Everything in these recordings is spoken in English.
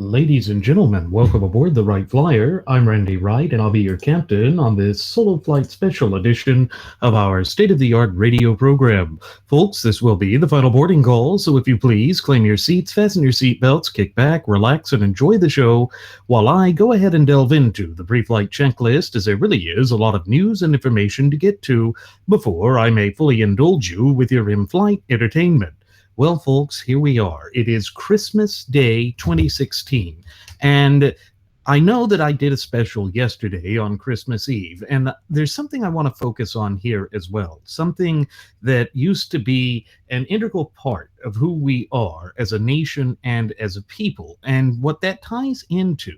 Ladies and gentlemen, welcome aboard the Wright Flyer. I'm Randy Wright, and I'll be your captain on this solo flight special edition of our state-of-the-art radio program. Folks, this will be the final boarding call, so if you please, claim your seats, fasten your seatbelts, kick back, relax, and enjoy the show while I go ahead and delve into the pre-flight checklist, as there really is a lot of news and information to get to before I may fully indulge you with your in-flight entertainment. Well, folks, here we are. It is Christmas Day 2016, and I know that I did a special yesterday on Christmas Eve, and there's something I want to focus on here as well. Something that used to be an integral part of who we are as a nation and as a people. And what that ties into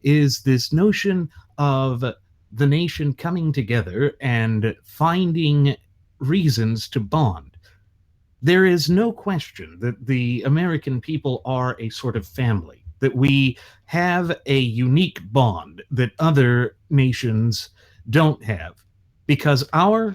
is this notion of the nation coming together and finding reasons to bond. There is no question that the American people are a sort of family, that we have a unique bond that other nations don't have, because our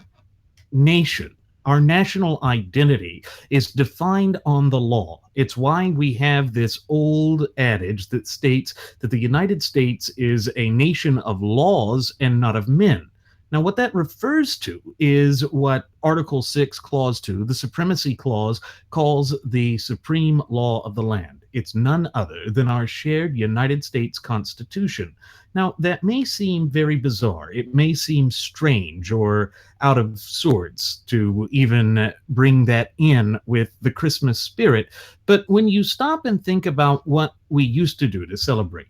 nation, our national identity is defined on the law. It's why we have this old adage that states that the United States is a nation of laws and not of men. Now, what that refers to is what Article 6, Clause 2, the Supremacy Clause, calls the supreme law of the land. It's none other than our shared United States Constitution. Now, that may seem very bizarre. It may seem strange or out of sorts to even bring that in with the Christmas spirit. But when you stop and think about what we used to do to celebrate,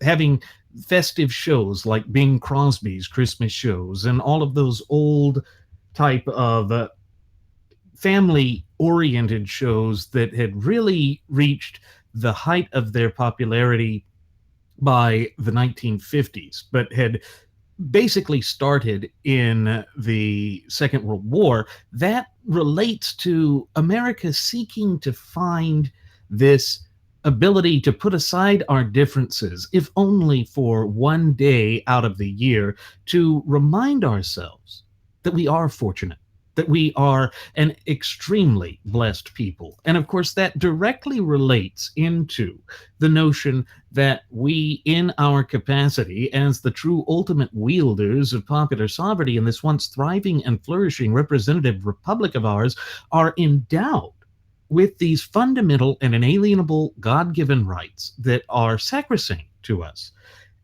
having festive shows like Bing Crosby's Christmas shows and all of those old type of family-oriented shows that had really reached the height of their popularity by the 1950s, but had basically started in the Second World War. That relates to America seeking to find this ability to put aside our differences, if only for one day out of the year, to remind ourselves that we are fortunate, that we are an extremely blessed people. And of course, that directly relates into the notion that we, in our capacity as the true ultimate wielders of popular sovereignty in this once thriving and flourishing representative republic of ours, are endowed with these fundamental and inalienable God-given rights that are sacrosanct to us.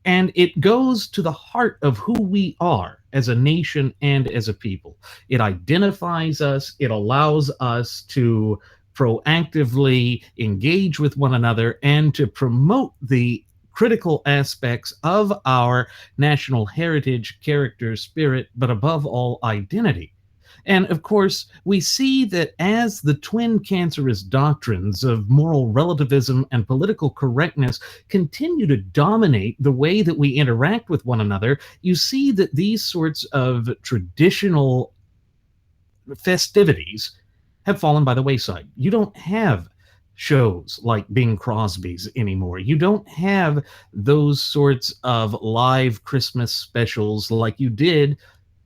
And it goes to the heart of who we are as a nation and as a people. It identifies us. It allows us to proactively engage with one another and to promote the critical aspects of our national heritage, character, spirit, but above all, identity. And of course, we see that as the twin cancerous doctrines of moral relativism and political correctness continue to dominate the way that we interact with one another, you see that these sorts of traditional festivities have fallen by the wayside. You don't have shows like Bing Crosby's anymore. You don't have those sorts of live Christmas specials like you did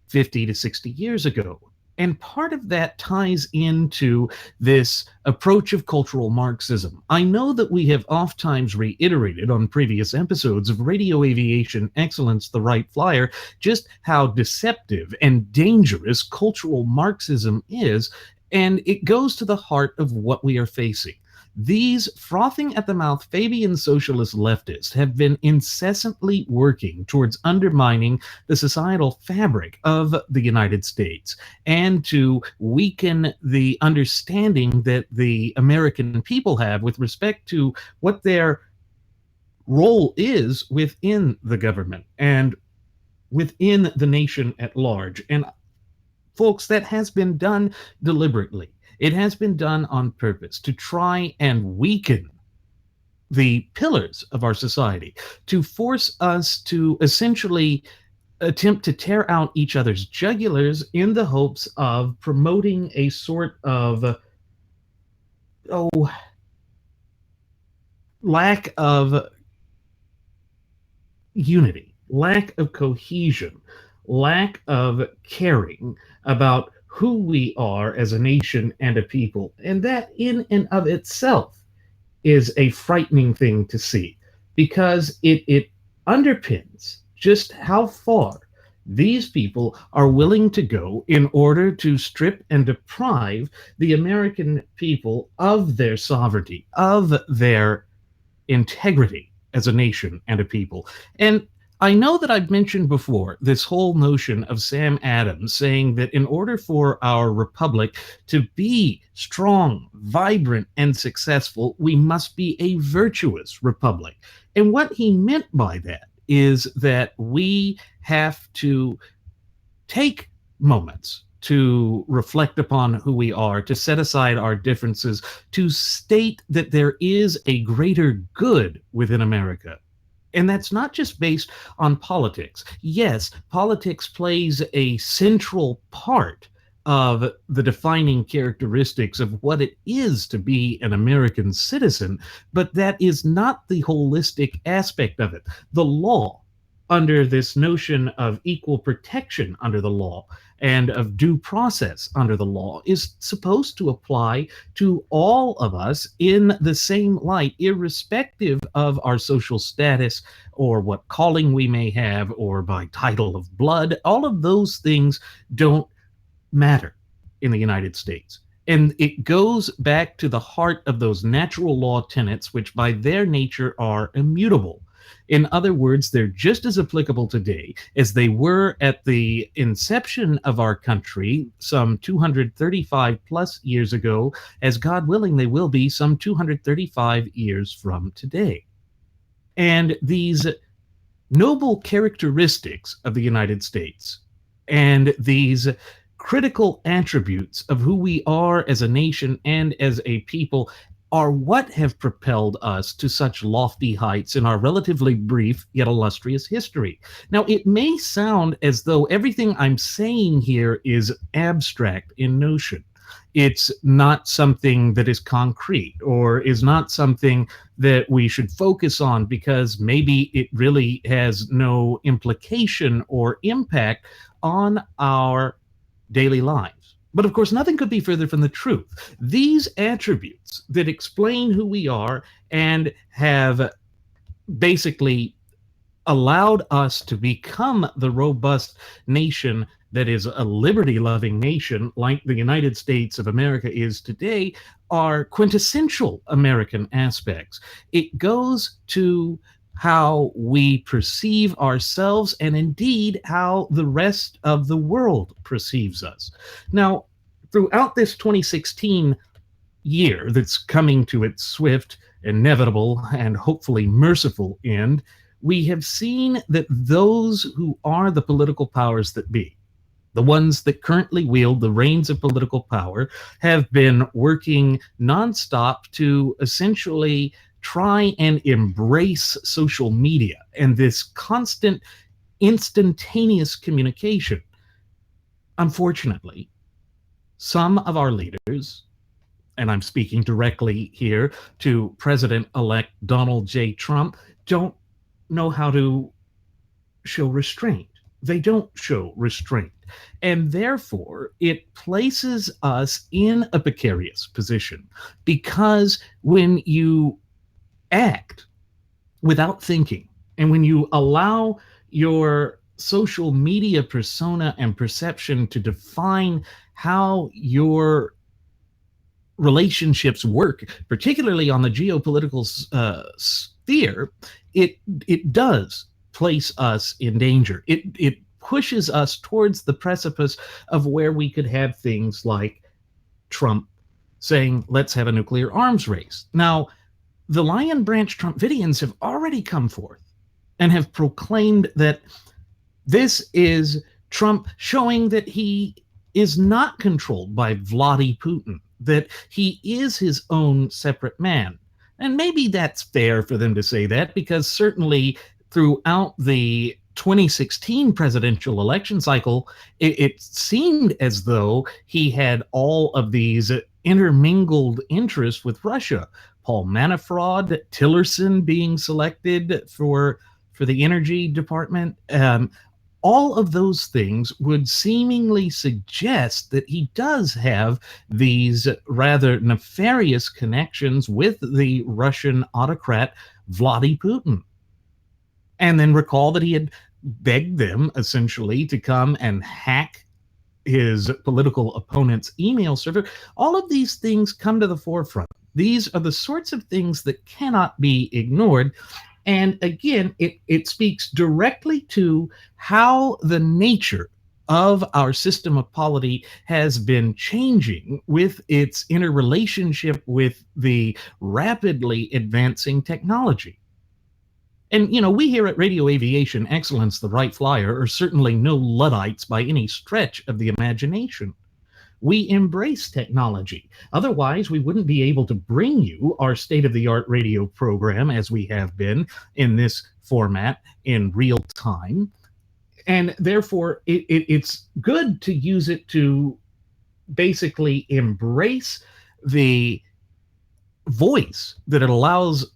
50 to 60 years ago. And part of that ties into this approach of cultural Marxism. I know that we have oft-times reiterated on previous episodes of Radio Aviation Excellence, the Wright Flyer, just how deceptive and dangerous cultural Marxism is, and it goes to the heart of what we are facing. These frothing at the mouth Fabian socialist leftists have been incessantly working towards undermining the societal fabric of the United States and to weaken the understanding that the American people have with respect to what their role is within the government and within the nation at large. And folks, that has been done deliberately. It has been done on purpose to try and weaken the pillars of our society, to force us to essentially attempt to tear out each other's jugulars in the hopes of promoting a sort of lack of unity, lack of cohesion, lack of caring about who we are as a nation and a people. And that in and of itself is a frightening thing to see. because it underpins just how far these people are willing to go in order to strip and deprive the American people of their sovereignty, of their integrity as a nation and a people. And I know that I've mentioned before this whole notion of Sam Adams saying that in order for our republic to be strong, vibrant, and successful, we must be a virtuous republic. And what he meant by that is that we have to take moments to reflect upon who we are, to set aside our differences, to state that there is a greater good within America. And that's not just based on politics. Yes, politics plays a central part of the defining characteristics of what it is to be an American citizen, but that is not the holistic aspect of it. The law, under this notion of equal protection under the law and of due process under the law, is supposed to apply to all of us in the same light, irrespective of our social status or what calling we may have or by title of blood. All of those things don't matter in the United States. And it goes back to the heart of those natural law tenets, which by their nature are immutable. In other words, they're just as applicable today as they were at the inception of our country some 235 plus years ago, as God willing, they will be some 235 years from today. And these noble characteristics of the United States and these critical attributes of who we are as a nation and as a people are what have propelled us to such lofty heights in our relatively brief yet illustrious history. Now, it may sound as though everything I'm saying here is abstract in notion. It's not something that is concrete or is not something that we should focus on because maybe it really has no implication or impact on our daily lives. But of course, nothing could be further from the truth. These attributes that explain who we are and have basically allowed us to become the robust nation that is a liberty-loving nation like the United States of America is today are quintessential American aspects. It goes to how we perceive ourselves and indeed how the rest of the world perceives us. Now, throughout this 2016 year that's coming to its swift, inevitable, and hopefully merciful end, we have seen that those who are the political powers that be, the ones that currently wield the reins of political power, have been working nonstop to essentially try and embrace social media and this constant instantaneous communication. Unfortunately, some of our leaders, and I'm speaking directly here to President-elect Donald J. Trump, don't know how to show restraint. They don't show restraint. And therefore, it places us in a precarious position because when you act without thinking and when you allow your social media persona and perception to define how your relationships work, particularly on the geopolitical sphere, it does place us in danger. It pushes us towards the precipice of where we could have things like Trump saying, let's have a nuclear arms race. Now, the Lion Branch Trumpidians have already come forth and have proclaimed that this is Trump showing that he is not controlled by Vladimir Putin, that he is his own separate man. And maybe that's fair for them to say that, because certainly throughout the 2016 presidential election cycle, it seemed as though he had all of these intermingled interests with Russia. Paul Manafort, Tillerson being selected for the energy department. All of those things would seemingly suggest that he does have these rather nefarious connections with the Russian autocrat Vladimir Putin. And then recall that he had begged them essentially to come and hack his political opponent's email server. All of these things come to the forefront. These are the sorts of things that cannot be ignored. And again, it speaks directly to how the nature of our system of polity has been changing with its interrelationship with the rapidly advancing technology. And, we here at Radio Aviation Excellence, the Wright Flyer, are certainly no Luddites by any stretch of the imagination. We embrace technology. Otherwise, we wouldn't be able to bring you our state of the art radio program as we have been in this format in real time. And therefore, it's good to use it to basically embrace the voice that it allows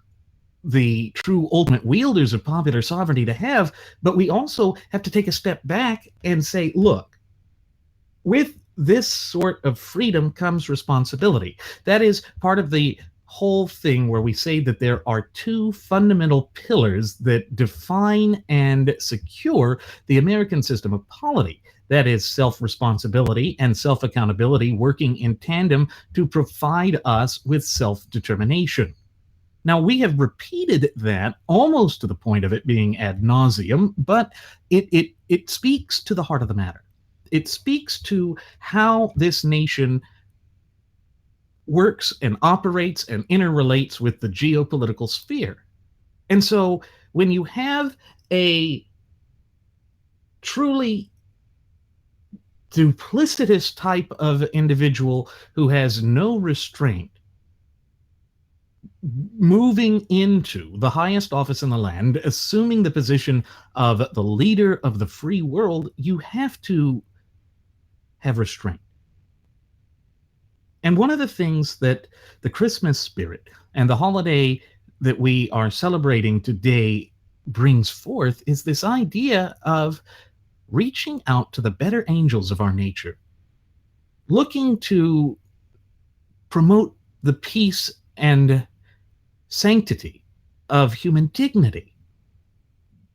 the true ultimate wielders of popular sovereignty to have, but we also have to take a step back and say, look, with this sort of freedom comes responsibility. That is part of the whole thing where we say that there are two fundamental pillars that define and secure the American system of polity. That is self-responsibility and self-accountability working in tandem to provide us with self-determination. Now, we have repeated that almost to the point of it being ad nauseum, but it speaks to the heart of the matter. It speaks to how this nation works and operates and interrelates with the geopolitical sphere. And so when you have a truly duplicitous type of individual who has no restraint, moving into the highest office in the land, assuming the position of the leader of the free world, you have to have restraint. And one of the things that the Christmas spirit and the holiday that we are celebrating today brings forth is this idea of reaching out to the better angels of our nature, looking to promote the peace and sanctity of human dignity.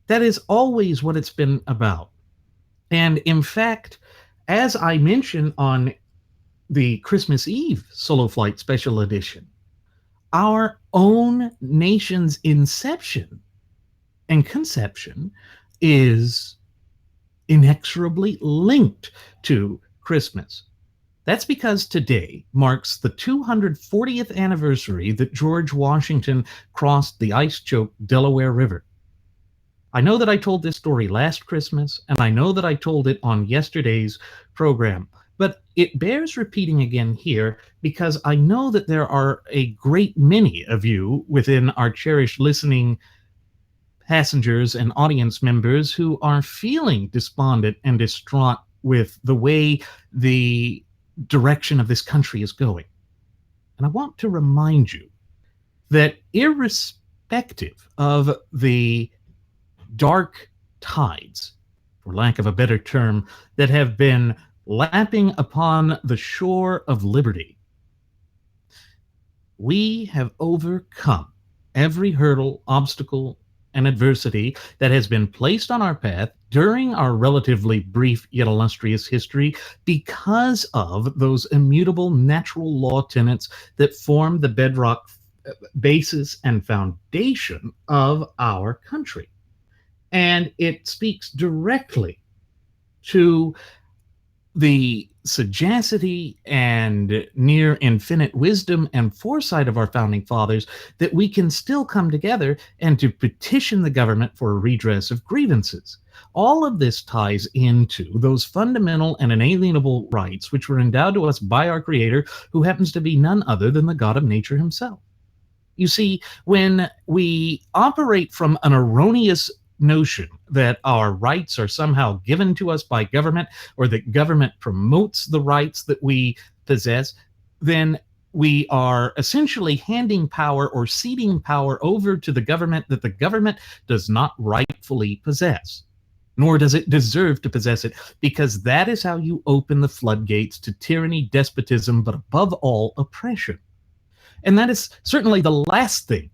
That is always what it's been about. And in fact, as I mentioned on the Christmas Eve Solo Flight Special Edition, our own nation's inception and conception is inexorably linked to Christmas. That's because today marks the 240th anniversary that George Washington crossed the ice-choked Delaware River. I know that I told this story last Christmas, and I know that I told it on yesterday's program, but it bears repeating again here because I know that there are a great many of you within our cherished listening passengers and audience members who are feeling despondent and distraught with the way the direction of this country is going. And I want to remind you that irrespective of the dark tides, for lack of a better term, that have been lapping upon the shore of liberty, we have overcome every hurdle, obstacle, and adversity that has been placed on our path during our relatively brief yet illustrious history because of those immutable natural law tenets that form the bedrock basis and foundation of our country. And it speaks directly to the sagacity and near infinite wisdom and foresight of our founding fathers that we can still come together and to petition the government for a redress of grievances. All of this ties into those fundamental and inalienable rights which were endowed to us by our Creator, who happens to be none other than the God of nature himself. You see, when we operate from an erroneous notion that our rights are somehow given to us by government, or that government promotes the rights that we possess, then we are essentially handing power or ceding power over to the government that the government does not rightfully possess, nor does it deserve to possess it, because that is how you open the floodgates to tyranny, despotism, but above all, oppression. And that is certainly the last thing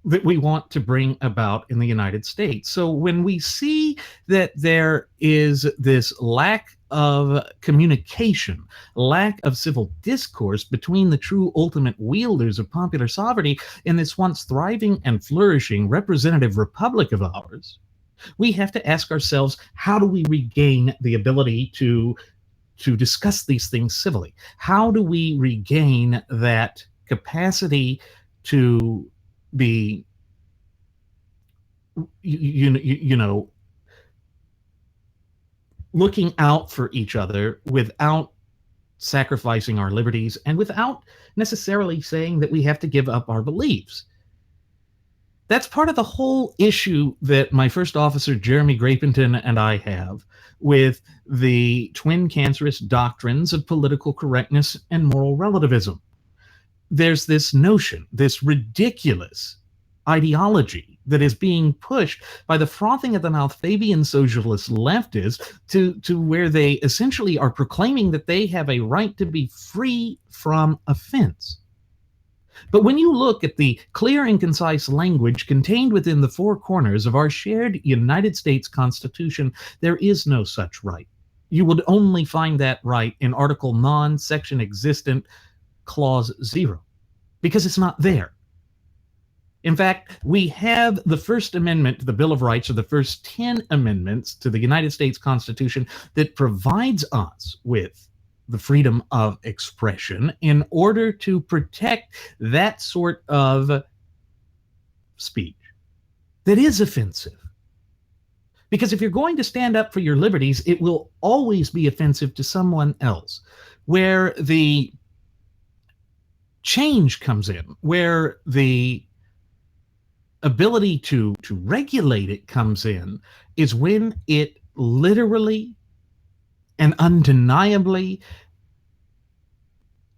that we want to bring about in the United States. So when we see that there is this lack of communication, lack of civil discourse between the true ultimate wielders of popular sovereignty in this once thriving and flourishing representative republic of ours, we have to ask ourselves, how do we regain the ability to discuss these things civilly? How do we regain that capacity to be, you know, looking out for each other without sacrificing our liberties and without necessarily saying that we have to give up our beliefs? That's part of the whole issue that my first officer, Jeremy Grapington, and I have with the twin cancerous doctrines of political correctness and moral relativism. There's this notion, this ridiculous ideology that is being pushed by the frothing at the mouth Fabian socialist leftists to where they essentially are proclaiming that they have a right to be free from offense. But when you look at the clear and concise language contained within the four corners of our shared United States Constitution, there is no such right. You would only find that right in Article Non, Section Existent, Clause 0, because it's not there. In fact, we have the First Amendment to the Bill of Rights, or the first 10 amendments to the United States Constitution, that provides us with the freedom of expression in order to protect that sort of speech that is offensive. Because if you're going to stand up for your liberties, it will always be offensive to someone else. Where the change comes in, where the ability to regulate it comes in, is when it literally and undeniably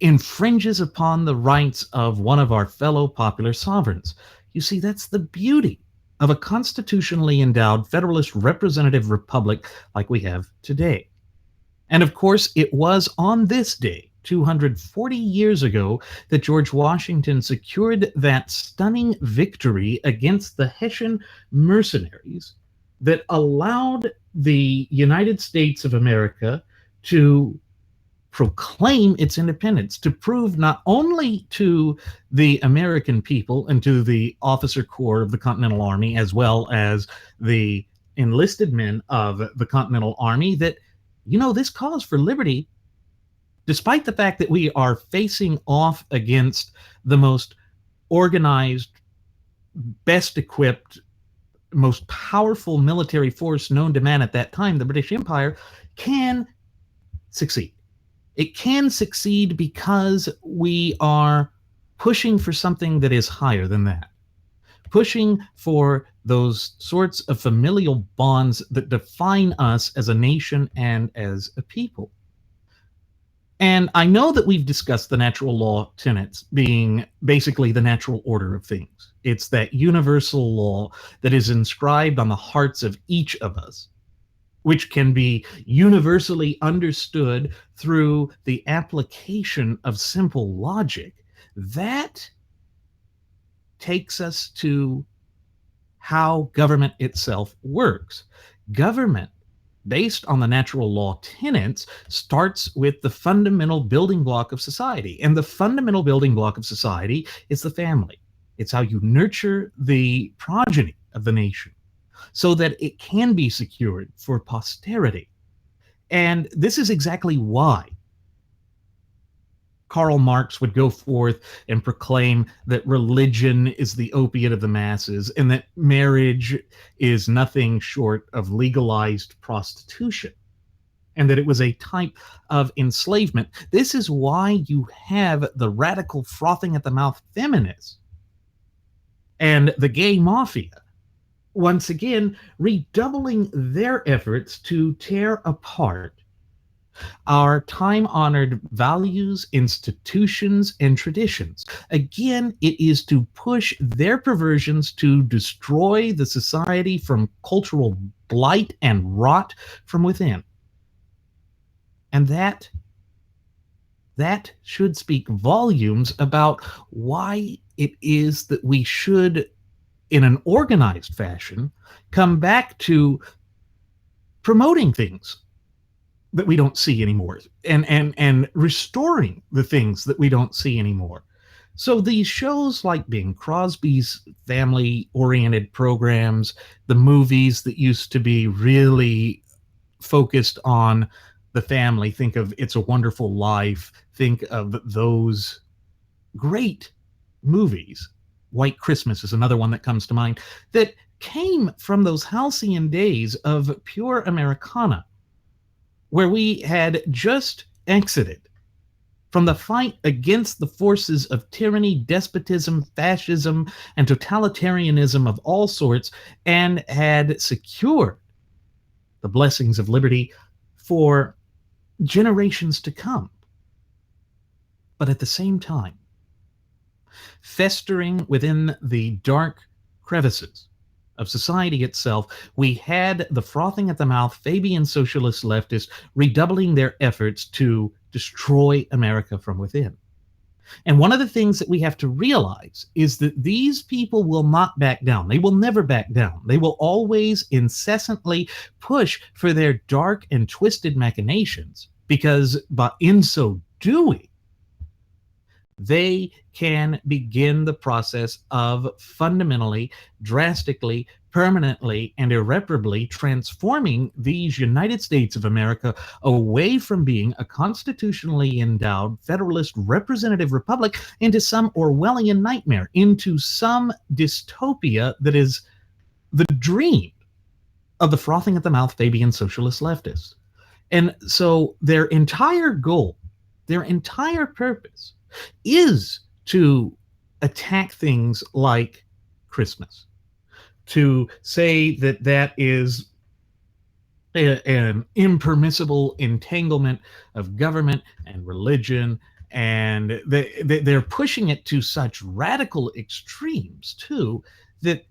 infringes upon the rights of one of our fellow popular sovereigns. You see, that's the beauty of a constitutionally endowed federalist representative republic like we have today. And of course, it was on this day, 240 years ago, that George Washington secured that stunning victory against the Hessian mercenaries that allowed the United States of America to proclaim its independence, to prove not only to the American people and to the officer corps of the Continental Army, as well as the enlisted men of the Continental Army, that, you know, this cause for liberty, despite the fact that we are facing off against the most organized, best equipped, most powerful military force known to man at that time, the British Empire, can succeed. It can succeed because we are pushing for something that is higher than that, pushing for those sorts of familial bonds that define us as a nation and as a people. And I know that we've discussed the natural law tenets being basically the natural order of things. It's that universal law that is inscribed on the hearts of each of us, which can be universally understood through the application of simple logic. That takes us to how government itself works. Government, based on the natural law tenets, starts with the fundamental building block of society. And the fundamental building block of society is the family. It's how you nurture the progeny of the nation so that it can be secured for posterity. And this is exactly why Karl Marx would go forth and proclaim that religion is the opiate of the masses and that marriage is nothing short of legalized prostitution, and that it was a type of enslavement. This is why you have the radical frothing at the mouth feminists and the gay mafia once again redoubling their efforts to tear apart our time-honored values, institutions, and traditions. Again, it is to push their perversions to destroy the society from cultural blight and rot from within. And that should speak volumes about why it is that we should in an organized fashion, come back to promoting things that we don't see anymore, and restoring the things that we don't see anymore. So these shows like Bing Crosby's family oriented programs, the movies that used to be really focused on the family, think of It's a Wonderful Life, think of those great movies. White Christmas is another one that comes to mind, that came from those halcyon days of pure Americana, where we had just exited from the fight against the forces of tyranny, despotism, fascism, and totalitarianism of all sorts, and had secured the blessings of liberty for generations to come. But at the same time, festering within the dark crevices of society itself, we had the frothing at the mouth Fabian socialist leftists redoubling their efforts to destroy America from within. And one of the things that we have to realize is that these people will not back down. They will never back down. They will always incessantly push for their dark and twisted machinations, because in so doing, they can begin the process of fundamentally, drastically, permanently, and irreparably transforming these United States of America away from being a constitutionally endowed federalist representative republic into some Orwellian nightmare, into some dystopia that is the dream of the frothing at the mouth Fabian socialist leftists. And so their entire goal, their entire purpose, is to attack things like Christmas, to say that that is an impermissible entanglement of government and religion, and they're pushing it to such radical extremes too, that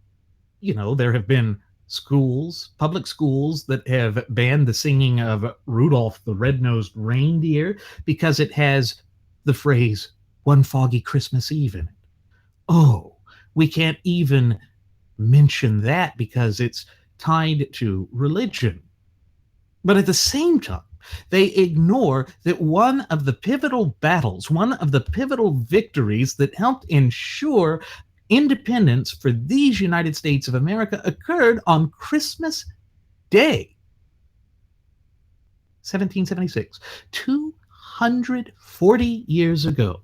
there have been schools, public schools, that have banned the singing of Rudolph the Red-Nosed Reindeer because it has the phrase "one foggy Christmas Eve" in it. Oh, we can't even mention that because it's tied to religion. But at the same time, they ignore that one of the pivotal battles, one of the pivotal victories that helped ensure independence for these United States of America occurred on Christmas Day, 1776, 240 years ago.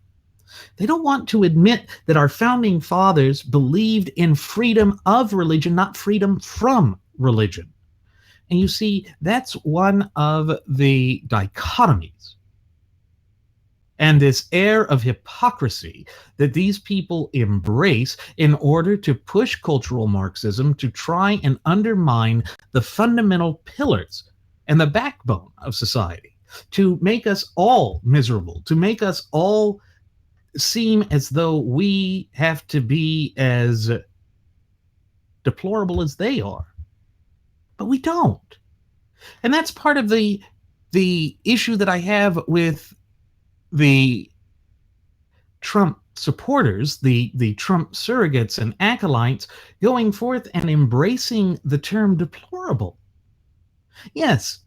They don't want to admit that our founding fathers believed in freedom of religion, not freedom from religion. And you see, that's one of the dichotomies and this air of hypocrisy that these people embrace in order to push cultural Marxism to try and undermine the fundamental pillars and the backbone of society, to make us all miserable, to make us all seem as though we have to be as deplorable as they are. But we don't. And that's part of the issue that I have with the Trump supporters, the Trump surrogates and acolytes, going forth and embracing the term deplorable. Yes,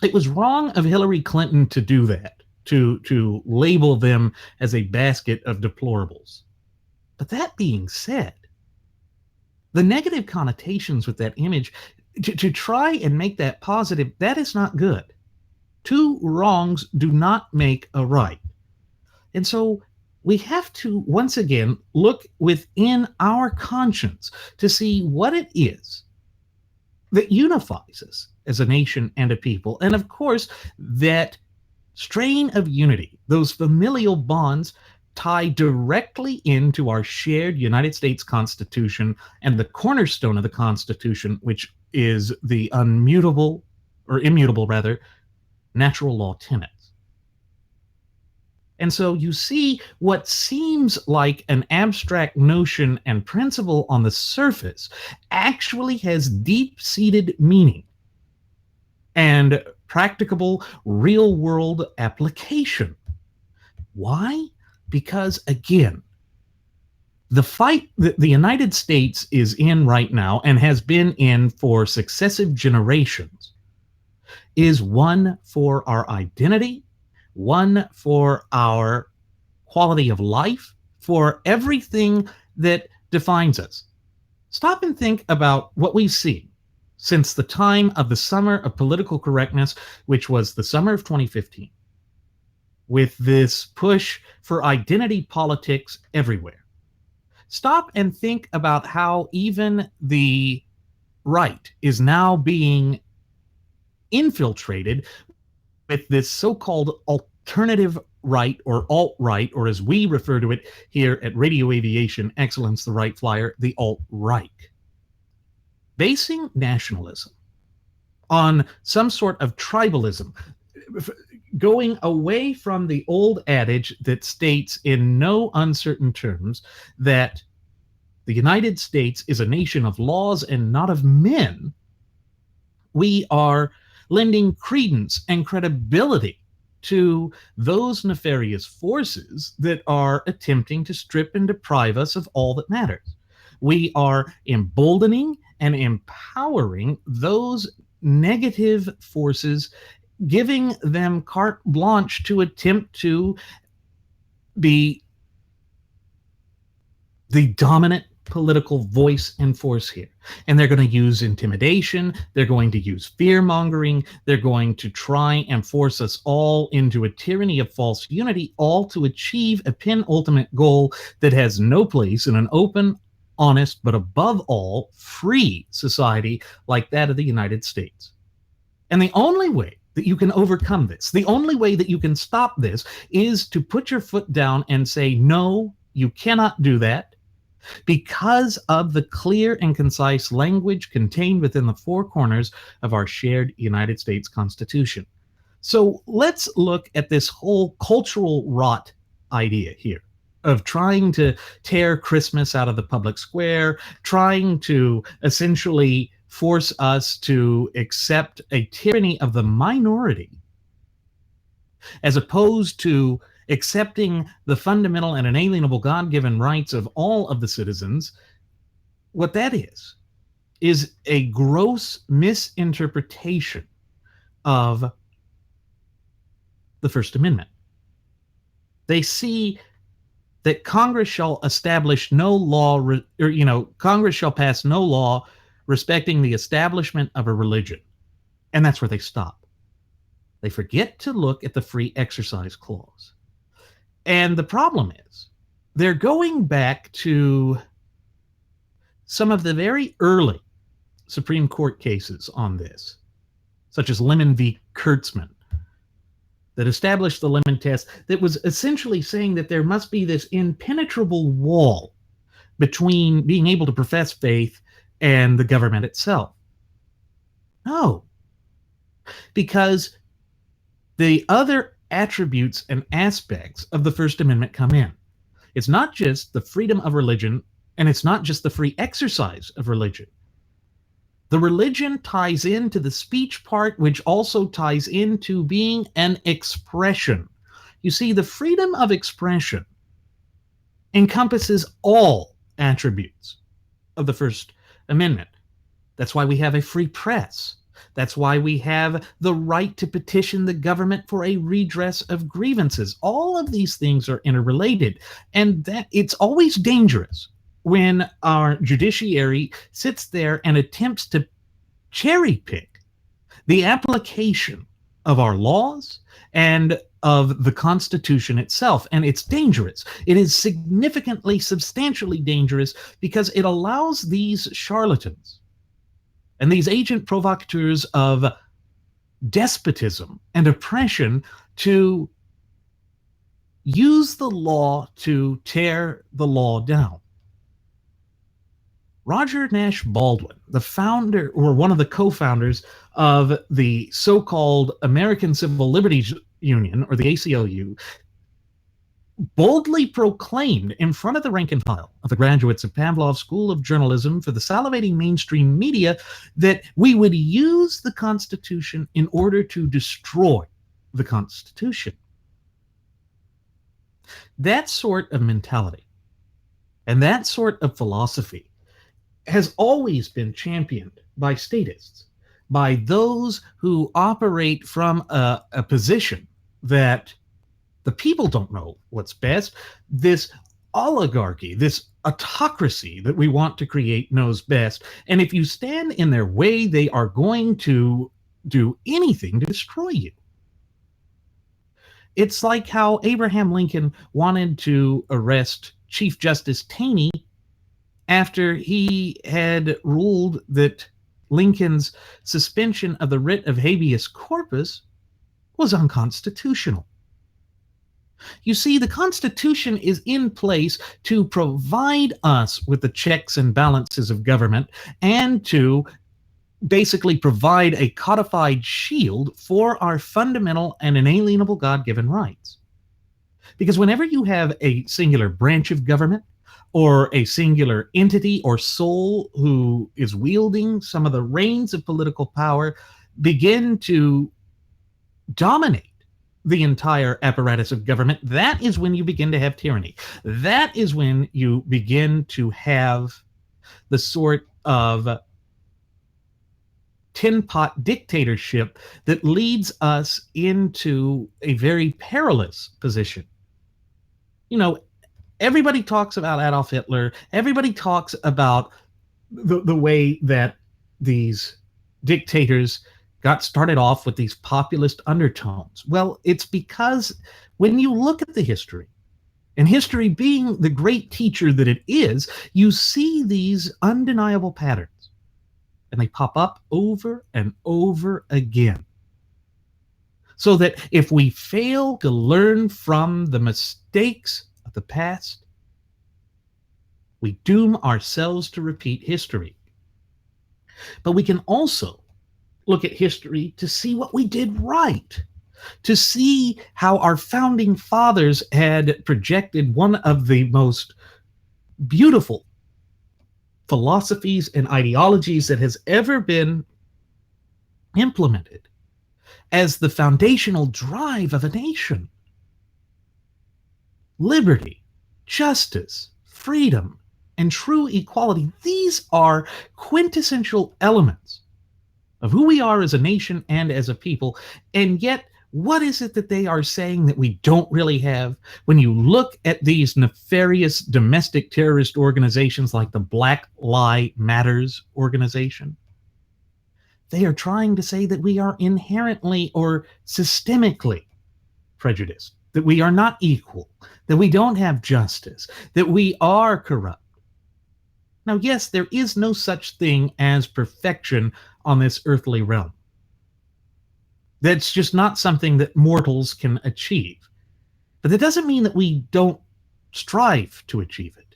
it was wrong of Hillary Clinton to do that, to label them as a basket of deplorables. But that being said, the negative connotations with that image, to try and make that positive, that is not good. Two wrongs do not make a right. And so we have to, once again, look within our conscience to see what it is that unifies us as a nation and a people. And of course, that strain of unity, those familial bonds, tie directly into our shared United States Constitution and the cornerstone of the Constitution, which is the immutable natural law tenets. And so you see, what seems like an abstract notion and principle on the surface actually has deep-seated meaning and practicable real-world application. Why? Because, again, The fight that the United States is in right now and has been in for successive generations is one for our identity, one for our quality of life, for everything that defines us. Stop and think about what we've seen since the time of the summer of political correctness, which was the summer of 2015, with this push for identity politics everywhere. Stop and think about how even the right is now being infiltrated with this so-called alternative right or alt-right, or as we refer to it here at Radio Aviation Excellence, the Wright Flyer, the alt-right. Basing nationalism on some sort of tribalism, going away from the old adage that states in no uncertain terms that the United States is a nation of laws and not of men, we are lending credence and credibility to those nefarious forces that are attempting to strip and deprive us of all that matters. We are emboldening and empowering those negative forces, giving them carte blanche to attempt to be the dominant political voice and force here. And they're going to use intimidation. They're going to use fear mongering. They're going to try and force us all into a tyranny of false unity, all to achieve a penultimate goal that has no place in an open, honest, but above all, free society like that of the United States. And the only way that you can overcome this, the only way that you can stop this, is to put your foot down and say, no, you cannot do that, because of the clear and concise language contained within the four corners of our shared United States Constitution. So let's look at this whole cultural rot idea here of trying to tear Christmas out of the public square, trying to essentially force us to accept a tyranny of the minority, as opposed to accepting the fundamental and inalienable God-given rights of all of the citizens. What that is a gross misinterpretation of the First Amendment. They see that Congress shall establish no law, Congress shall pass no law respecting the establishment of a religion. And that's where they stop. They forget to look at the Free Exercise Clause. And the problem is, they're going back to some of the very early Supreme Court cases on this, such as Lemon v. Kurtzman, that established the Lemon test, that was essentially saying that there must be this impenetrable wall between being able to profess faith and the government itself. No, because the other attributes and aspects of the First Amendment come in. It's not just the freedom of religion, and it's not just the free exercise of religion. The religion ties into the speech part, which also ties into being an expression. You see, the freedom of expression encompasses all attributes of the First Amendment. That's why we have a free press. That's why we have the right to petition the government for a redress of grievances. All of these things are interrelated, and that it's always dangerous when our judiciary sits there and attempts to cherry pick the application of our laws and of the Constitution itself. And it's dangerous. It is significantly, substantially dangerous, because it allows these charlatans and these agent provocateurs of despotism and oppression to use the law to tear the law down. Roger Nash Baldwin, the founder, or one of the co-founders of the so-called American Civil Liberties Union, or the ACLU, boldly proclaimed in front of the rank and file of the graduates of Pavlov School of Journalism for the salivating mainstream media that we would use the Constitution in order to destroy the Constitution. That sort of mentality And that sort of philosophy has always been championed by statists, by those who operate from a position that the people don't know what's best. This oligarchy, this autocracy that we want to create knows best. And if you stand in their way, they are going to do anything to destroy you. It's like how Abraham Lincoln wanted to arrest Chief Justice Taney after he had ruled that Lincoln's suspension of the writ of habeas corpus was unconstitutional. You see, the Constitution is in place to provide us with the checks and balances of government and to basically provide a codified shield for our fundamental and inalienable God-given rights. Because whenever you have a singular branch of government or a singular entity or soul who is wielding some of the reins of political power begin to dominate the entire apparatus of government, that is when you begin to have tyranny. That is when you begin to have the sort of tin pot dictatorship that leads us into a very perilous position. You know, everybody talks about Adolf Hitler. Everybody talks about the way that these dictators got started off with these populist undertones. Well, it's because when you look at the history, and history being the great teacher that it is, you see these undeniable patterns. And they pop up over and over again. So that if we fail to learn from the mistakes of the past, we doom ourselves to repeat history. But we can also look at history to see what we did right, to see how our founding fathers had projected one of the most beautiful philosophies and ideologies that has ever been implemented as the foundational drive of a nation. Liberty, justice, freedom, and true equality. These are quintessential elements of who we are as a nation and as a people. And yet, what is it that they are saying that we don't really have? When you look at these nefarious domestic terrorist organizations like the Black Lives Matters organization, they are trying to say that we are inherently or systemically prejudiced, that we are not equal, that we don't have justice, that we are corrupt. Now, yes, there is no such thing as perfection on this earthly realm. That's just not something that mortals can achieve. But that doesn't mean that we don't strive to achieve it.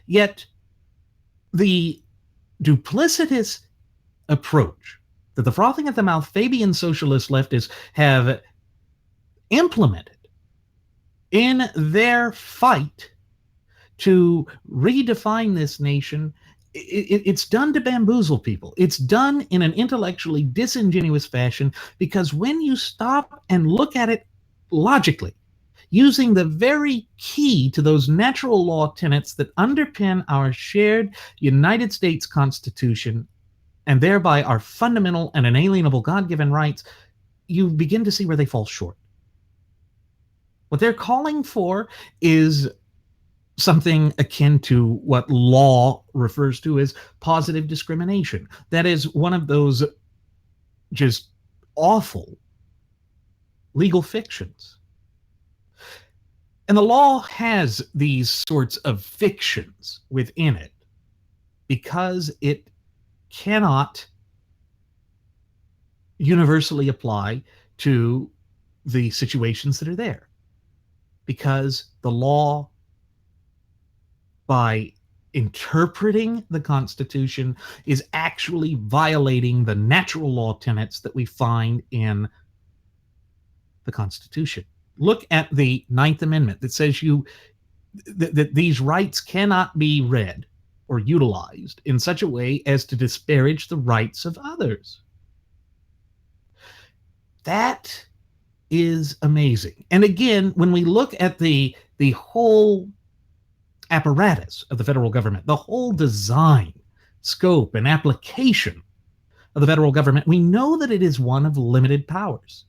Yet, the duplicitous approach that the frothing at the mouth Fabian socialist leftists have implemented in their fight to redefine this nation, it's done to bamboozle people. It's done in an intellectually disingenuous fashion, because when you stop and look at it logically, using the very key to those natural law tenets that underpin our shared United States Constitution, and thereby our fundamental and inalienable God-given rights, you begin to see where they fall short. What they're calling for is something akin to what law refers to as positive discrimination. That is one of those just awful legal fictions. And the law has these sorts of fictions within it because it cannot universally apply to the situations that are there. Because the law, by interpreting the Constitution, is actually violating the natural law tenets that we find in the Constitution. Look at the Ninth Amendment that says that these rights cannot be read or utilized in such a way as to disparage the rights of others. That is amazing. And again, when we look at the whole apparatus of the federal government, the whole design, scope, and application of the federal government, we know that it is one of limited powers.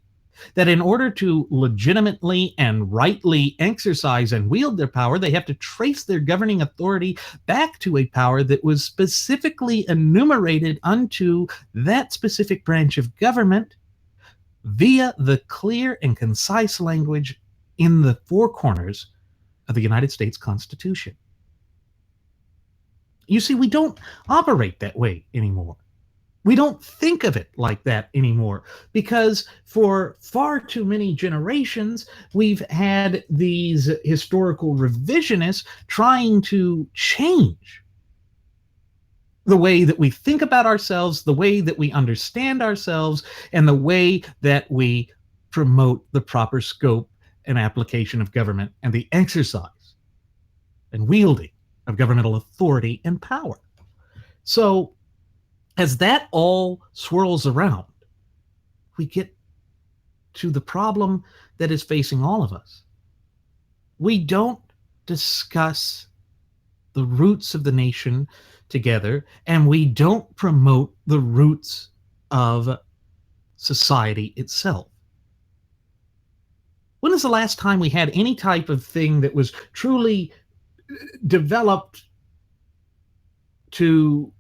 That in order to legitimately and rightly exercise and wield their power, they have to trace their governing authority back to a power that was specifically enumerated unto that specific branch of government via the clear and concise language in the four corners of the United States Constitution. You see, we don't operate that way anymore. We don't think of it like that anymore because for far too many generations, we've had these historical revisionists trying to change the way that we think about ourselves, the way that we understand ourselves, and the way that we promote the proper scope and application of government and the exercise and wielding of governmental authority and power. So, as that all swirls around, we get to the problem that is facing all of us. We don't discuss the roots of the nation together, and we don't promote the roots of society itself. When is the last time we had any type of thing that was truly developed to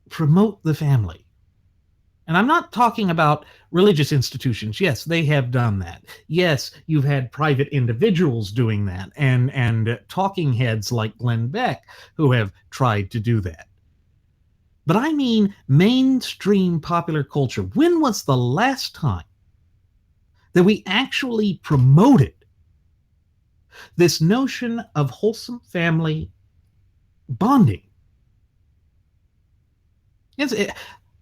promote the family? And I'm not talking about religious institutions. Yes, they have done that. Yes, you've had private individuals doing that, and talking heads like Glenn Beck who have tried to do that. But I mean mainstream popular culture. When was the last time that we actually promoted this notion of wholesome family bonding?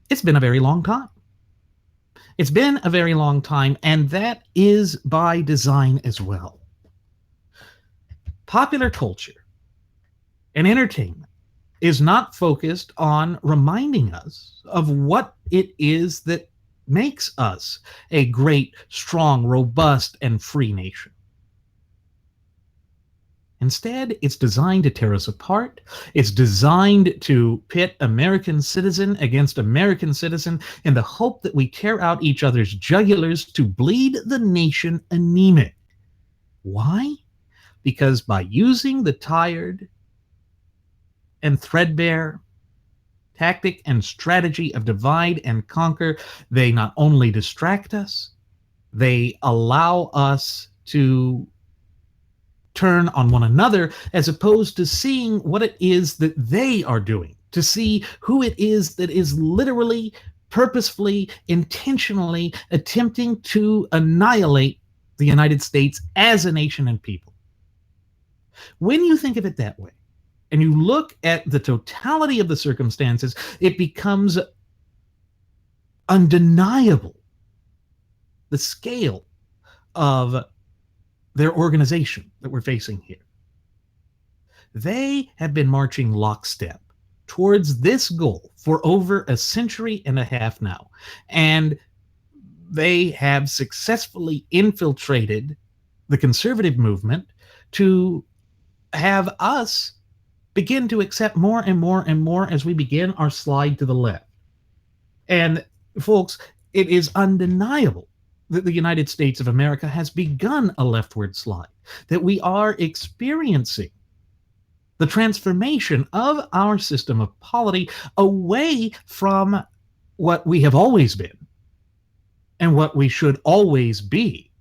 It's been a very long time. It's been a very long time, and that is by design as well. Popular culture and entertainment is not focused on reminding us of what it is that makes us a great, strong, robust, and free nation. Instead, it's designed to tear us apart. It's designed to pit American citizen against American citizen in the hope that we tear out each other's jugulars to bleed the nation anemic. Why? Because by using the tired and threadbare tactic and strategy of divide and conquer, they not only distract us, they allow us to turn on one another as opposed to seeing what it is that they are doing, to see who it is that is literally, purposefully, intentionally attempting to annihilate the United States as a nation and people. When you think of it that way, and you look at the totality of the circumstances, it becomes undeniable the scale of their organization that we're facing here. They have been marching lockstep towards this goal for over a century and a half now, and they have successfully infiltrated the conservative movement to have us begin to accept more and more and more as we begin our slide to the left. And folks, it is undeniable that the United States of America has begun a leftward slide, that we are experiencing the transformation of our system of polity away from what we have always been and what we should always be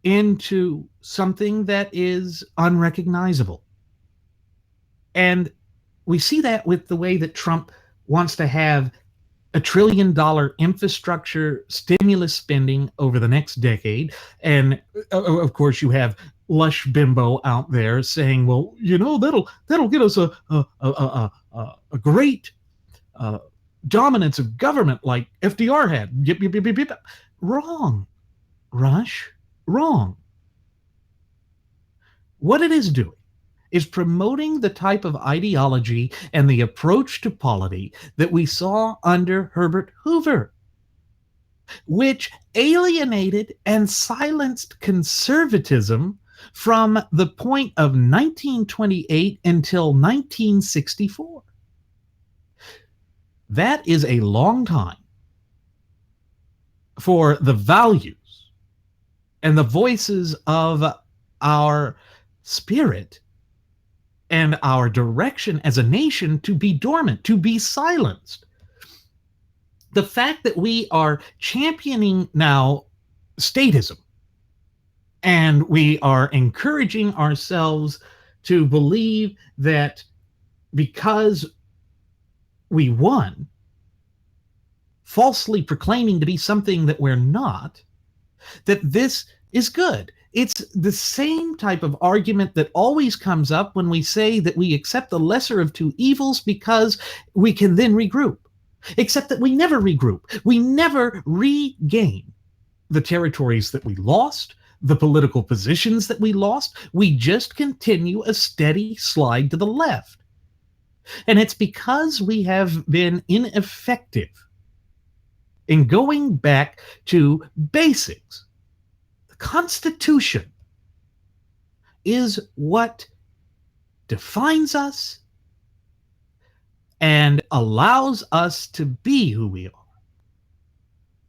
into something that is unrecognizable. And we see that with the way that Trump wants to have $1 trillion infrastructure stimulus spending over the next decade. And of course, you have lush bimbo out there saying, well, you know, that'll get us a great dominance of government like FDR had. Yip, yip, yip, yip, yip. Wrong, Rush, wrong. What it is doing is promoting the type of ideology and the approach to polity that we saw under Herbert Hoover, which alienated and silenced conservatism from the point of 1928 until 1964. That is a long time for the values and the voices of our spirit and our direction as a nation to be dormant, to be silenced. The fact that we are championing now statism and we are encouraging ourselves to believe that because we won, falsely proclaiming to be something that we're not, that this is good. It's the same type of argument that always comes up when we say that we accept the lesser of two evils because we can then regroup. Except that we never regroup. We never regain the territories that we lost, the political positions that we lost. We just continue a steady slide to the left. And it's because we have been ineffective in going back to basics. The Constitution is what defines us and allows us to be who we are.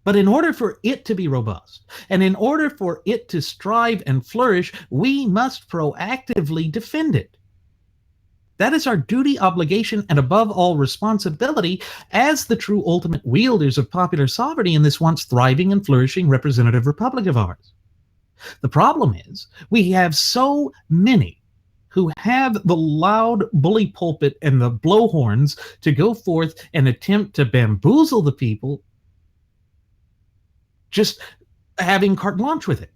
But in order for it to be robust, and in order for it to strive and flourish, we must proactively defend it. That is our duty, obligation, and above all, responsibility as the true ultimate wielders of popular sovereignty in this once thriving and flourishing representative republic of ours. The problem is we have so many who have the loud bully pulpit and the blowhorns to go forth and attempt to bamboozle the people, just having carte blanche with it.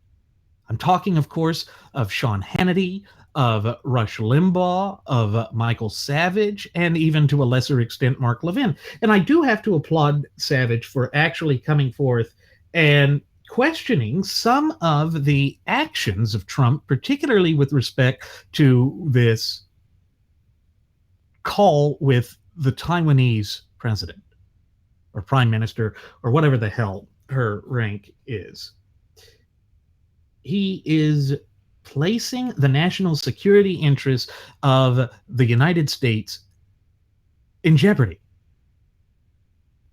I'm talking, of course, of Sean Hannity, of Rush Limbaugh, of Michael Savage, and even to a lesser extent, Mark Levin. And I do have to applaud Savage for actually coming forth and questioning some of the actions of Trump, particularly with respect to this call with the Taiwanese president or prime minister or whatever the hell her rank is. He is placing the national security interests of the United States in jeopardy.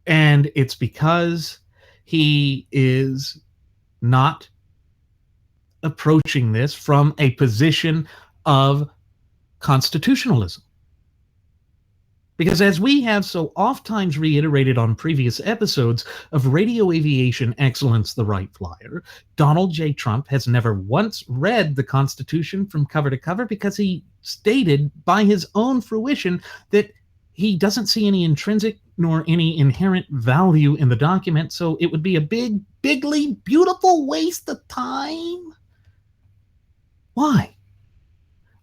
And it's because he is not approaching this from a position of constitutionalism. Because as we have so oft-times reiterated on previous episodes of Radio Aviation Excellence, the Wright Flyer, Donald J. Trump has never once read the Constitution from cover to cover because he stated by his own fruition that he doesn't see any intrinsic nor any inherent value in the document, so it would be a bigly, beautiful waste of time. Why?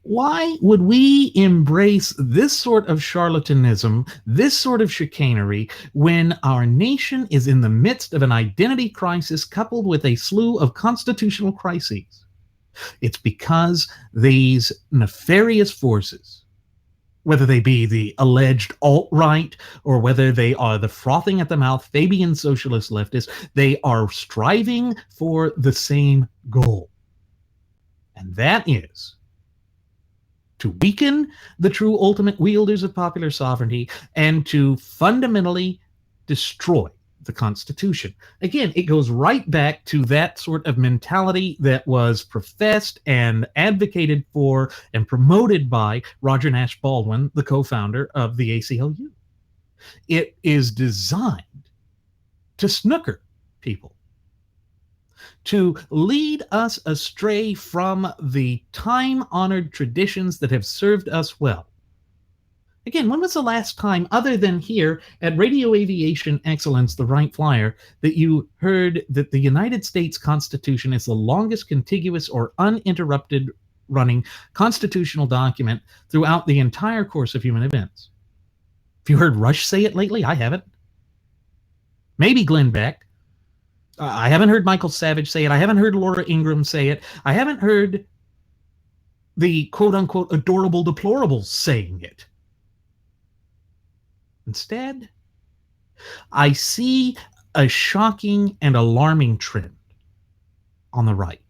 Why would we embrace this sort of charlatanism, this sort of chicanery, when our nation is in the midst of an identity crisis coupled with a slew of constitutional crises? It's because these nefarious forces, whether they be the alleged alt-right or whether they are the frothing at the mouth Fabian socialist leftists, they are striving for the same goal. And that is to weaken the true ultimate wielders of popular sovereignty and to fundamentally destroy the Constitution. Again, it goes right back to that sort of mentality that was professed and advocated for and promoted by Roger Nash Baldwin, the co-founder of the ACLU. It is designed to snooker people, to lead us astray from the time-honored traditions that have served us well. Again, when was the last time, other than here at Radio Aviation Excellence, the Wright Flyer, that you heard that the United States Constitution is the longest contiguous or uninterrupted running constitutional document throughout the entire course of human events? Have you heard Rush say it lately? I haven't. Maybe Glenn Beck. I haven't heard Michael Savage say it. I haven't heard Laura Ingraham say it. I haven't heard the quote-unquote adorable deplorables saying it. Instead, I see a shocking and alarming trend on the right.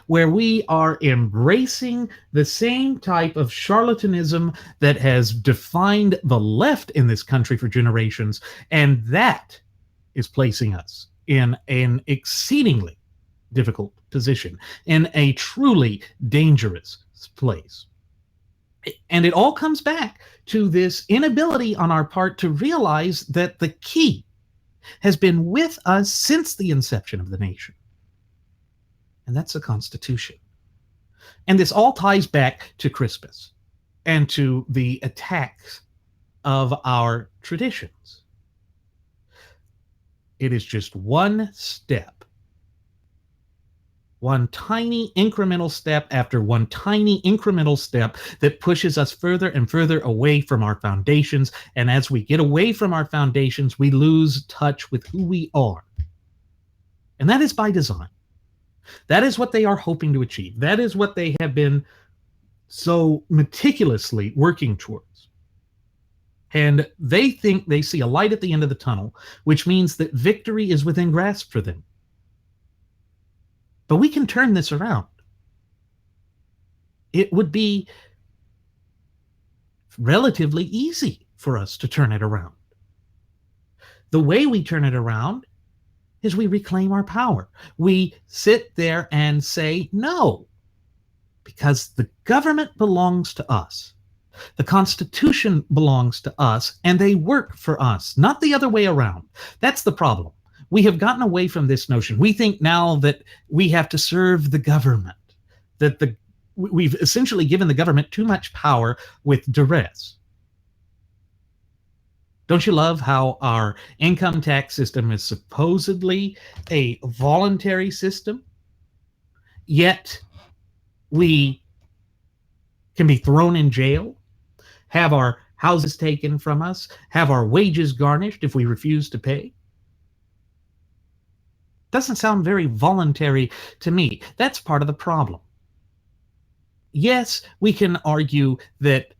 where we are embracing the same type of charlatanism that has defined the left in this country for generations, and that is placing us in an exceedingly difficult position, in a truly dangerous place. And it all comes back to this inability on our part to realize that the key has been with us since the inception of the nation. And that's the Constitution. And this all ties back to Christmas and to the attacks of our traditions. It is just one step, one tiny incremental step after one tiny incremental step that pushes us further and further away from our foundations. And as we get away from our foundations, we lose touch with who we are. And that is by design. That is what they are hoping to achieve. That is what they have been so meticulously working towards. And they think they see a light at the end of the tunnel, which means that victory is within grasp for them. But we can turn this around. It would be relatively easy for us to turn it around. The way we turn it around is we reclaim our power. We sit there and say no, because the government belongs to us. The Constitution belongs to us, and they work for us, not the other way around. That's the problem. We have gotten away from this notion. We think now that we have to serve the government, that we've essentially given the government too much power with duress. Don't you love how our income tax system is supposedly a voluntary system, yet we can be thrown in jail, have our houses taken from us, have our wages garnished if we refuse to pay? Doesn't sound very voluntary to me. That's part of the problem. Yes, we can argue that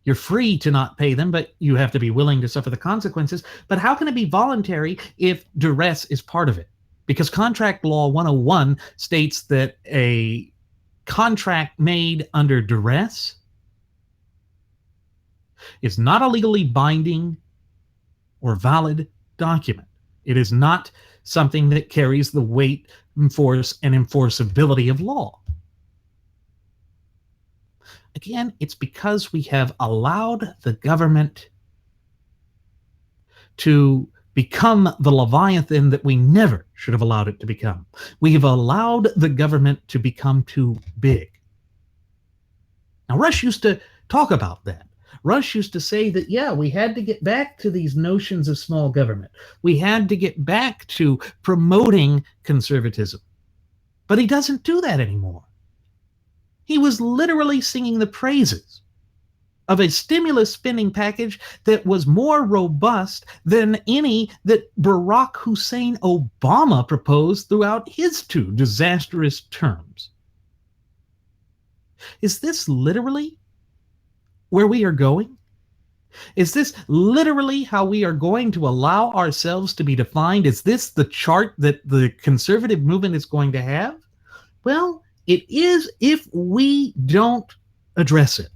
you're free to not pay them, but you have to be willing to suffer the consequences. But how can it be voluntary if duress is part of it? Because Contract Law 101 states that a contract made under duress is not a legally binding or valid document. It is not something that carries the weight, force, and enforceability of law. Again, it's because we have allowed the government to become the Leviathan that we never should have allowed it to become. We have allowed the government to become too big. Now, Rush used to talk about that. Rush used to say that, yeah, we had to get back to these notions of small government. We had to get back to promoting conservatism. But he doesn't do that anymore. He was literally singing the praises of a stimulus spending package that was more robust than any that Barack Hussein Obama proposed throughout his 2 disastrous terms. Is this literally where we are going? Is this literally how we are going to allow ourselves to be defined? Is this the chart that the conservative movement is going to have? Well, it is if we don't address it.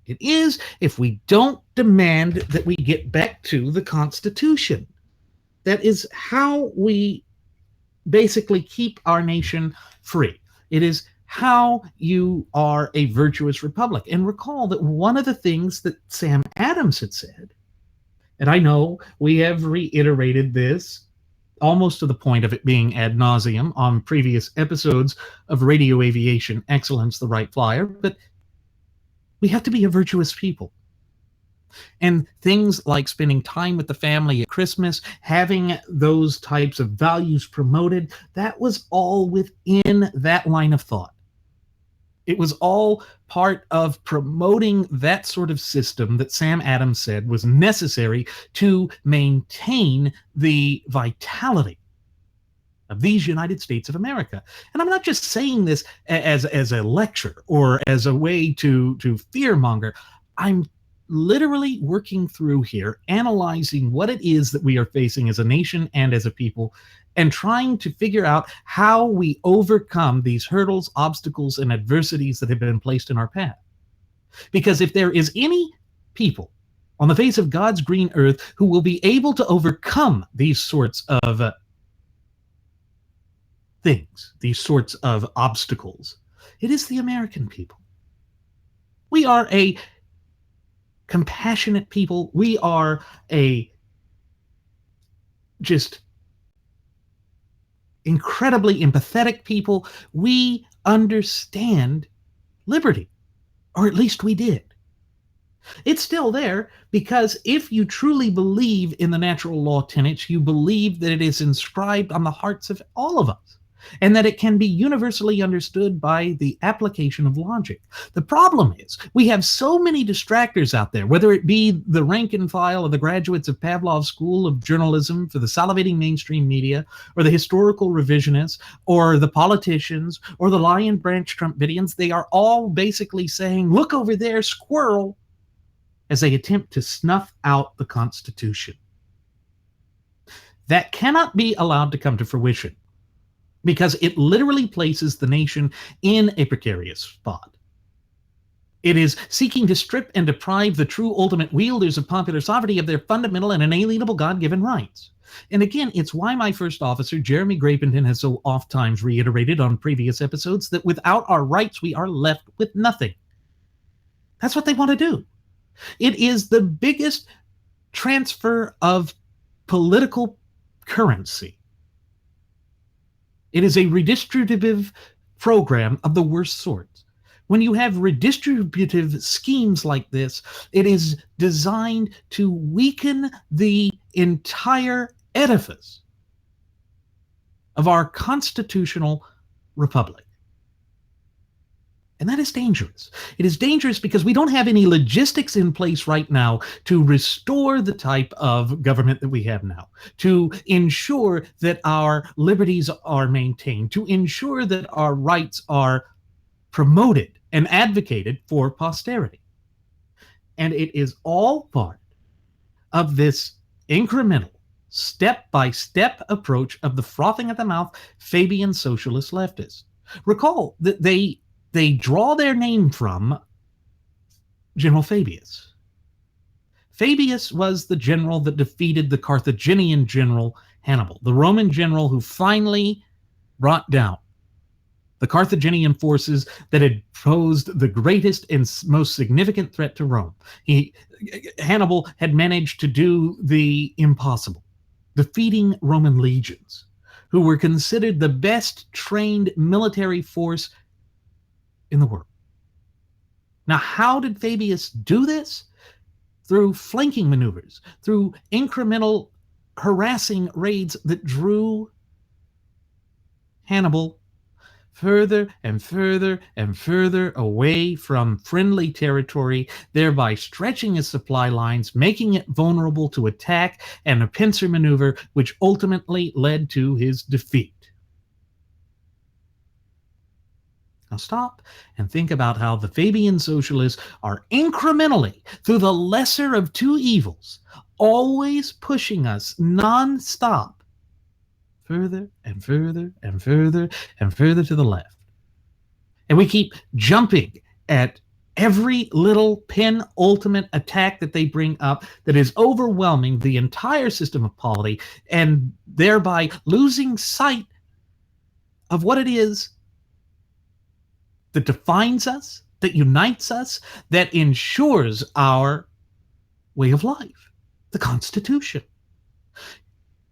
It is if we don't demand that we get back to the Constitution. That is how we basically keep our nation free. It is how you are a virtuous republic. And recall that one of the things that Sam Adams had said, and I know we have reiterated this almost to the point of it being ad nauseum on previous episodes of Radio Aviation Excellence, the Wright Flyer, but we have to be a virtuous people. And things like spending time with the family at Christmas, having those types of values promoted, that was all within that line of thought. It was all part of promoting that sort of system that Sam Adams said was necessary to maintain the vitality of these United States of America. And I'm not just saying this as a lecture or as a way to fearmonger. I'm literally working through here, analyzing what it is that we are facing as a nation and as a people, and trying to figure out how we overcome these hurdles, obstacles, and adversities that have been placed in our path. Because if there is any people on the face of God's green earth who will be able to overcome these sorts of things, these sorts of obstacles, it is the American people. We are a compassionate people. We are a just incredibly empathetic people. We understand liberty, or at least we did. It's still there, because if you truly believe in the natural law tenets, you believe that it is inscribed on the hearts of all of us, and that it can be universally understood by the application of logic. The problem is we have so many distractors out there, whether it be the rank and file of the graduates of Pavlov's School of Journalism for the salivating mainstream media, or the historical revisionists, or the politicians, or the Lion Branch Trumpidians. They are all basically saying, look over there, squirrel, as they attempt to snuff out the Constitution. That cannot be allowed to come to fruition, because it literally places the nation in a precarious spot. It is seeking to strip and deprive the true ultimate wielders of popular sovereignty of their fundamental and inalienable God-given rights. And again, it's why my first officer, Jeremy Grapington, has so oft times reiterated on previous episodes that without our rights, we are left with nothing. That's what they want to do. It is the biggest transfer of political currency. It is a redistributive program of the worst sort. When you have redistributive schemes like this, it is designed to weaken the entire edifice of our constitutional republic. And that is dangerous. It is dangerous because we don't have any logistics in place right now to restore the type of government that we have now, to ensure that our liberties are maintained, to ensure that our rights are promoted and advocated for posterity. And it is all part of this incremental, step-by-step approach of the frothing at the mouth Fabian socialist leftists. Recall that they draw their name from General Fabius. Fabius was the general that defeated the Carthaginian general Hannibal, the Roman general who finally brought down the Carthaginian forces that had posed the greatest and most significant threat to Rome. Hannibal had managed to do the impossible, defeating Roman legions, who were considered the best trained military force in the world. Now, how did Fabius do this? Through flanking maneuvers, through incremental harassing raids that drew Hannibal further and further and further away from friendly territory, thereby stretching his supply lines, making it vulnerable to attack, and a pincer maneuver which ultimately led to his defeat. Now stop and think about how the Fabian socialists are incrementally, through the lesser of two evils, always pushing us non-stop further and further and further and further to the left. And we keep jumping at every little penultimate attack that they bring up that is overwhelming the entire system of polity, and thereby losing sight of what it is that defines us, that unites us, that ensures our way of life, the Constitution.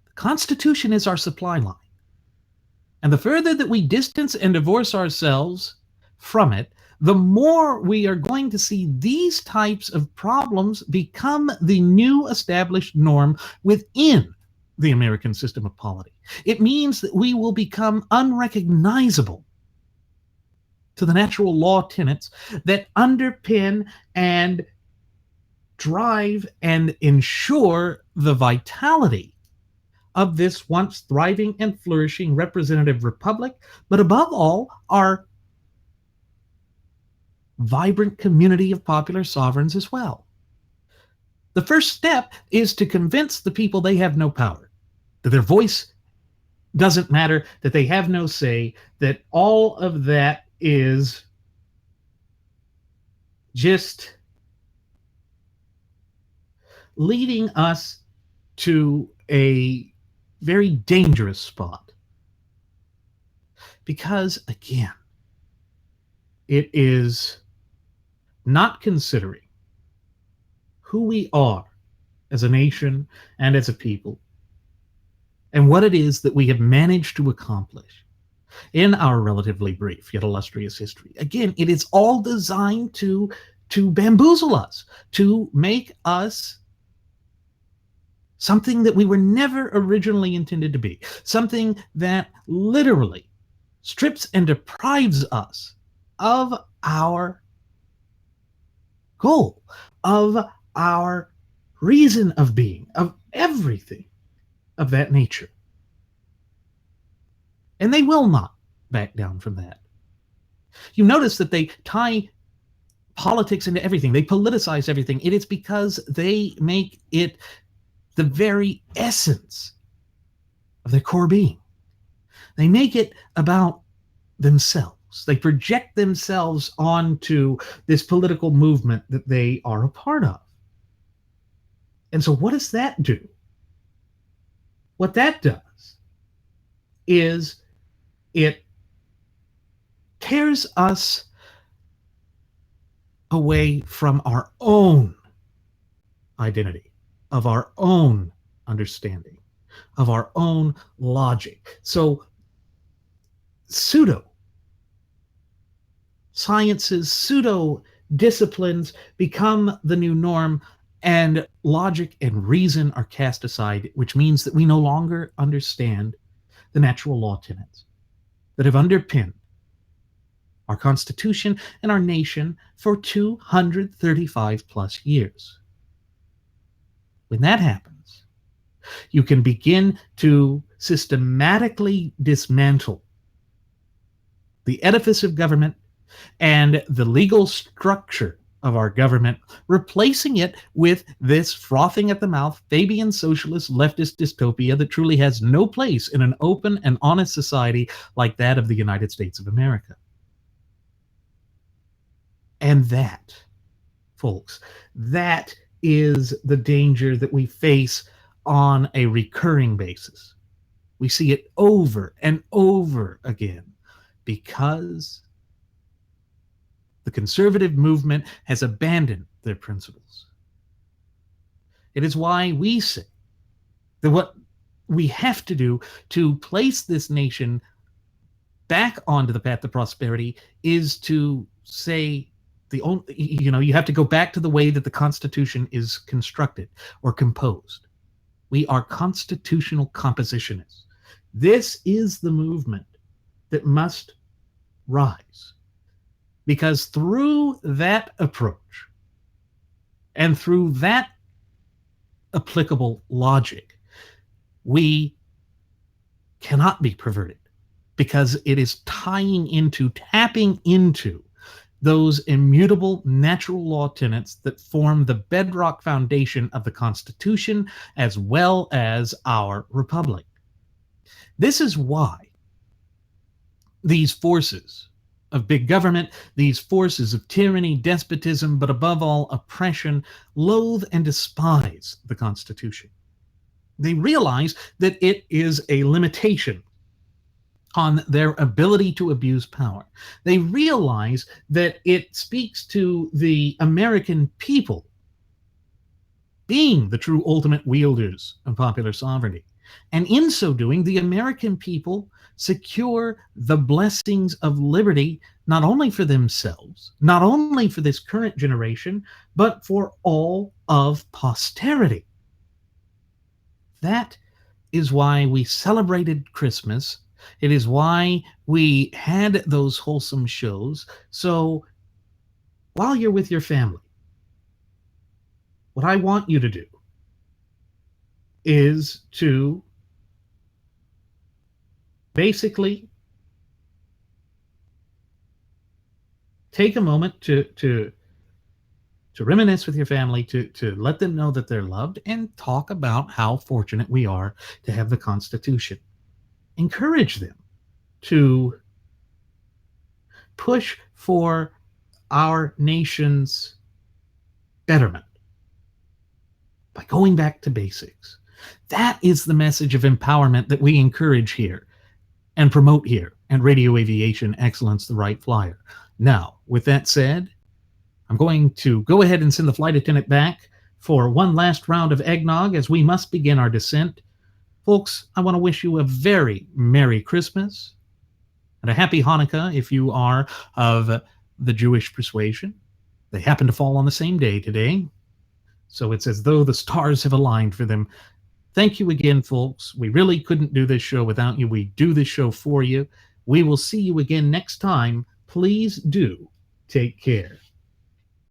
The Constitution is our supply line. And the further that we distance and divorce ourselves from it, the more we are going to see these types of problems become the new established norm within the American system of polity. It means that we will become unrecognizable to the natural law tenets that underpin and drive and ensure the vitality of this once thriving and flourishing representative republic, but above all, our vibrant community of popular sovereigns as well. The first step is to convince the people they have no power, that their voice doesn't matter, that they have no say, that all of that is just leading us to a very dangerous spot. Because, again, it is not considering who we are as a nation and as a people and what it is that we have managed to accomplish in our relatively brief yet illustrious history. Again, it is all designed to bamboozle us, to make us something that we were never originally intended to be, something that literally strips and deprives us of our goal, of our reason of being, of everything of that nature. And they will not back down from that. You notice that they tie politics into everything, they politicize everything. It is because they make it the very essence of their core being. They make it about themselves. They project themselves onto this political movement that they are a part of. And so, what does that do? What that does is it tears us away from our own identity, of our own understanding, of our own logic. So, pseudo sciences, pseudo disciplines become the new norm, and logic and reason are cast aside, which means that we no longer understand the natural law tenets that have underpinned our Constitution and our nation for 235 plus years. When that happens, you can begin to systematically dismantle the edifice of government and the legal structure of our government, replacing it with this frothing at the mouth, Fabian socialist leftist dystopia that truly has no place in an open and honest society like that of the United States of America. And that, folks, that is the danger that we face on a recurring basis. We see it over and over again because the conservative movement has abandoned their principles. It is why we say that what we have to do to place this nation back onto the path of prosperity is to say you have to go back to the way that the Constitution is constructed or composed. We are constitutional compositionists. This is the movement that must rise. Because through that approach and through that applicable logic, we cannot be perverted because it is tapping into those immutable natural law tenets that form the bedrock foundation of the Constitution as well as our republic. This is why these forces of big government, these forces of tyranny, despotism, but above all, oppression, loathe and despise the Constitution. They realize that it is a limitation on their ability to abuse power. They realize that it speaks to the American people being the true ultimate wielders of popular sovereignty. And in so doing, the American people secure the blessings of liberty, not only for themselves, not only for this current generation, but for all of posterity. That is why we celebrated Christmas. It is why we had those wholesome shows. So while you're with your family, what I want you to do is to basically take a moment to to reminisce with your family, to let them know that they're loved, and talk about how fortunate we are to have the Constitution. Encourage them to push for our nation's betterment by going back to basics. That is the message of empowerment that we encourage here and promote here and Radio Aviation Excellence, the Wright Flyer. Now, with that said, I'm going to go ahead and send the flight attendant back for one last round of eggnog as we must begin our descent. Folks, I want to wish you a very Merry Christmas and a Happy Hanukkah if you are of the Jewish persuasion. They happen to fall on the same day today, so it's as though the stars have aligned for them. Thank you again, folks. We really couldn't do this show without you. We do this show for you. We will see you again next time. Please do take care.